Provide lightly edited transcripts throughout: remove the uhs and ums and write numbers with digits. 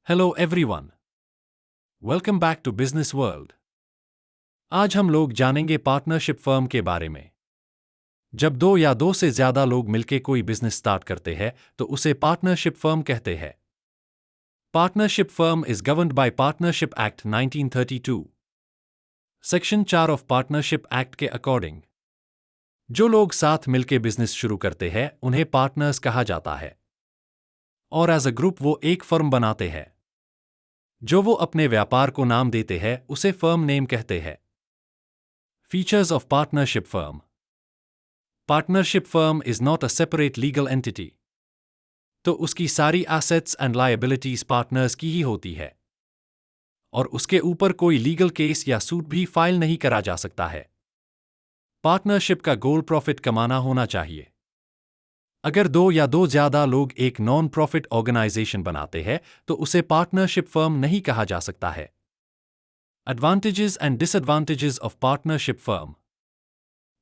Hello everyone, welcome back to business world. आज हम लोग जानेंगे पार्टनरशिप फर्म के बारे में। जब दो या दो से ज्यादा लोग मिलकर कोई बिजनेस स्टार्ट करते हैं तो उसे पार्टनरशिप फर्म कहते हैं। Partnership firm is governed bye partnership act 1932। Section 4 of partnership act के अकॉर्डिंग जो लोग साथ मिलकर बिजनेस शुरू करते हैं उन्हें पार्टनर्स कहा जाता है, और एज अ ग्रुप वो एक फर्म बनाते हैं। जो वो अपने व्यापार को नाम देते हैं उसे फर्म नेम कहते हैं। Features of partnership firm. Partnership firm is not a separate legal entity, तो उसकी सारी एसेट्स एंड लायबिलिटीज पार्टनर्स की ही होती है, और उसके ऊपर कोई लीगल केस या सूट भी फाइल नहीं करा जा सकता है। पार्टनरशिप का गोल प्रॉफिट कमाना होना चाहिए। अगर दो या दो ज्यादा लोग एक नॉन प्रॉफिट ऑर्गेनाइजेशन बनाते हैं तो उसे पार्टनरशिप फर्म नहीं कहा जा सकता है। Advantages and disadvantages of partnership firm.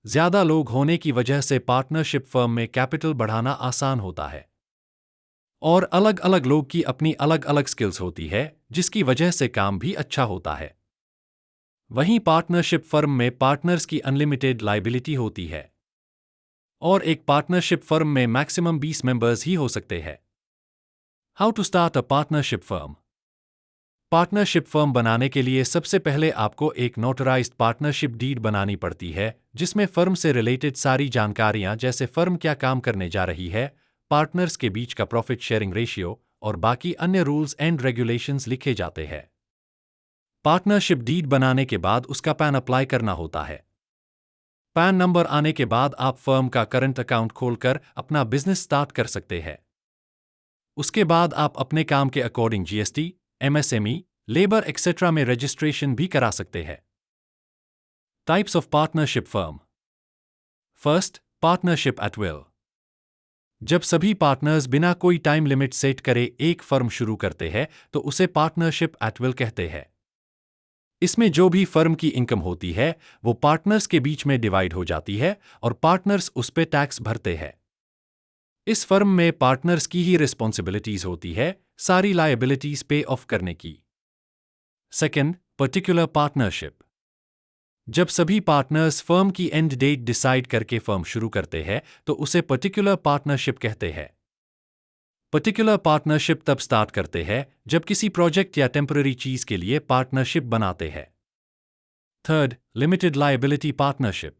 ज्यादा लोग होने की वजह से पार्टनरशिप फर्म में कैपिटल बढ़ाना आसान होता है, और अलग अलग लोग की अपनी अलग अलग स्किल्स होती है जिसकी वजह से काम भी अच्छा होता है। वहीं पार्टनरशिप फर्म में पार्टनर्स की अनलिमिटेड लायबिलिटी होती है, और एक पार्टनरशिप फर्म में मैक्सिमम 20 मेंबर्स ही हो सकते हैं। How to start a partnership firm. Partnership firm बनाने के लिए सबसे पहले आपको एक नोटराइज्ड पार्टनरशिप डीड बनानी पड़ती है, जिसमें फर्म से रिलेटेड सारी जानकारियां जैसे फर्म क्या काम करने जा रही है, पार्टनर्स के बीच का प्रॉफिट शेयरिंग रेशियो और बाकी अन्य रूल्स एंड रेगुलेशंस लिखे जाते हैं। पार्टनरशिप डीड बनाने के बाद उसका पैन अप्लाई करना होता है। पैन नंबर आने के बाद आप फर्म का करंट अकाउंट खोलकर अपना बिजनेस स्टार्ट कर सकते हैं। उसके बाद आप अपने काम के according GST, MSME, labour etcetera में रजिस्ट्रेशन भी करा सकते हैं। Types of partnership firm. First, partnership at will. जब सभी पार्टनर्स बिना कोई टाइम लिमिट सेट करे एक फर्म शुरू करते हैं तो उसे पार्टनरशिप एट विल कहते हैं। इसमें जो भी फर्म की इनकम होती है वो पार्टनर्स के बीच में डिवाइड हो जाती है और पार्टनर्स उस पे टैक्स भरते हैं। इस फर्म में पार्टनर्स की ही रिस्पॉन्सिबिलिटीज होती है सारी लायबिलिटीज पे ऑफ करने की। Second, particular partnership. जब सभी पार्टनर्स फर्म की एंड डेट डिसाइड करके फर्म शुरू करते हैं तो उसे पर्टिकुलर पार्टनरशिप कहते हैं। पर्टिकुलर पार्टनरशिप तब स्टार्ट करते हैं जब किसी प्रोजेक्ट या टेम्पररी चीज के लिए पार्टनरशिप बनाते हैं। Third, limited liability partnership.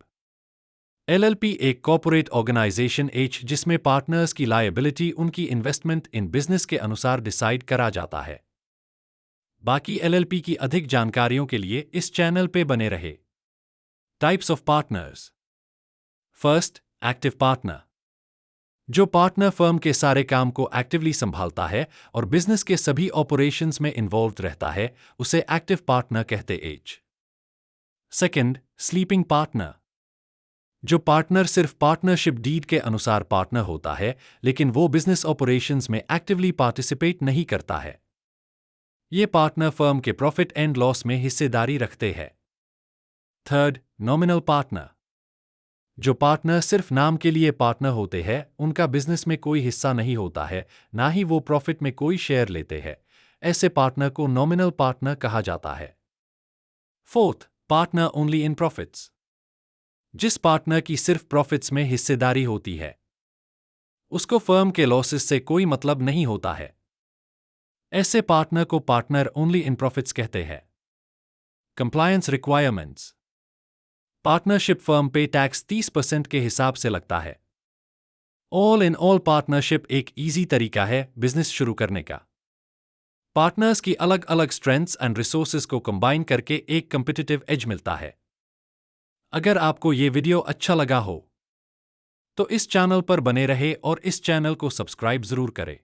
LLP एक कॉर्पोरेट ऑर्गेनाइजेशन जिसमें पार्टनर्स की लायबिलिटी उनकी इन्वेस्टमेंट इन बिजनेस के अनुसार डिसाइड करा जाता है। बाकी एलएलपी की अधिक जानकारियों के लिए इस चैनल पे बने रहे। Types of partners. First, active partner. जो पार्टनर फर्म के सारे काम को एक्टिवली संभालता है और बिजनेस के सभी ऑपरेशंस में इन्वॉल्व रहता है उसे एक्टिव पार्टनर कहते हैं। Second, sleeping partner. जो पार्टनर सिर्फ पार्टनरशिप डीड के अनुसार पार्टनर होता है लेकिन वो बिजनेस ऑपरेशंस में एक्टिवली पार्टिसिपेट नहीं करता है। ये पार्टनर फर्म के प्रॉफिट एंड लॉस में हिस्सेदारी रखते हैं। Third, nominal partner. जो पार्टनर सिर्फ नाम के लिए पार्टनर होते हैं उनका बिजनेस में कोई हिस्सा नहीं होता है, ना ही वो प्रॉफिट में कोई शेयर लेते हैं। ऐसे पार्टनर को नॉमिनल पार्टनर कहा जाता है। Fourth, partner only in profits. जिस पार्टनर की सिर्फ प्रॉफिट्स में हिस्सेदारी होती है उसको फर्म के लॉसेस से कोई मतलब नहीं होता है। ऐसे पार्टनर को पार्टनर ओनली इन प्रॉफिट्स कहते हैं। Compliance requirements. पार्टनरशिप फर्म पे टैक्स 30% के हिसाब से लगता है। ऑल इन ऑल पार्टनरशिप एक इजी तरीका है बिजनेस शुरू करने का। पार्टनर्स की अलग अलग स्ट्रेंथ्स एंड रिसोर्सेज को कंबाइन करके एक कॉम्पिटिटिव एज मिलता है। अगर आपको ये वीडियो अच्छा लगा हो तो इस चैनल पर बने रहे और इस चैनल को सब्सक्राइब जरूर करें।